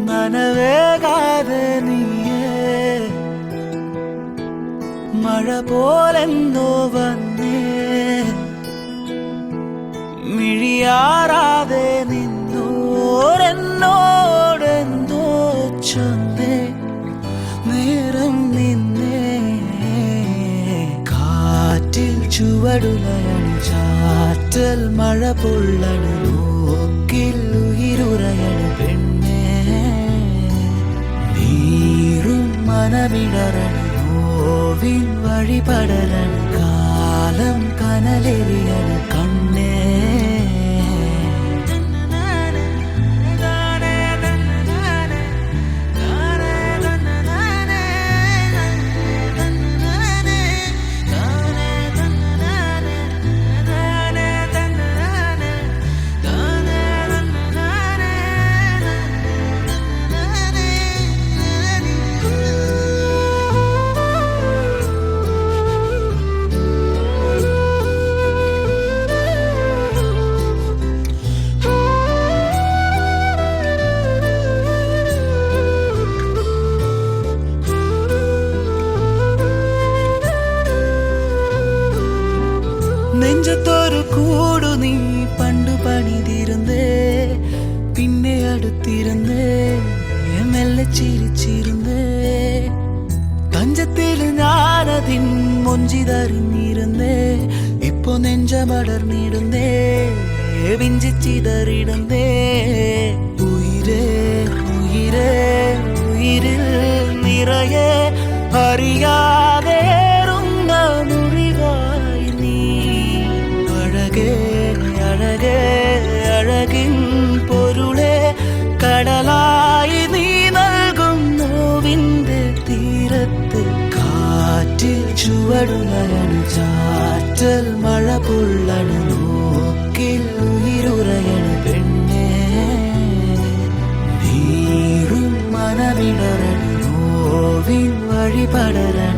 നനവേകാതെ നീയേ മഴ പോലെന്നോ വന്നേ മിഴിയാറാതെ നിന്നോരെന്നോടെന്തോ ചൊന്നേ നേരം നിന്നേ കാറ്റിൽ ചുവടുലയണു ചാറ്റൽ മഴ പൊള്ളണു നോക്കിൽ ഉയിരുറയണു പെണ്ണേ നീറും മനമിടറണു നോവിൻ വഴിപടരണു കാലം കനലെറിയണു കണ്ണേ നെഞ്ചത്തൊരു കൂടു നീ പണ്ടു പണിതിരുന്നേ പിന്നെ അടുത്തിരുന്നേ മെല്ലെ ചിരിച്ചിരുന്നേ തഞ്ചത്തിൽ ഞാനതിൻ മൊഞ്ചിതറിഞ്ഞിരുന്നേ ഇപ്പൊ നെഞ്ചമടർന്നിടുന്നേ വിഞ്ചിച്ചിതറിടുന്നേ ഉയിരേ ഉയിരേ ഉയിരിൽ നിറയെ അറിയാതെ അഴകേ അഴകിൻ പൊരുളെ കടലായി നീ നൽകും നോവിന്റെ തീരത്ത് കാറ്റിൽ ചുവടുലയണു ചാറ്റൽ മഴ പൊള്ളണു നോക്കിൽ ഉയിരുറയണു പെണ്ണേ നീറും മനമിടറണു നോവിൻ വഴിപടരണു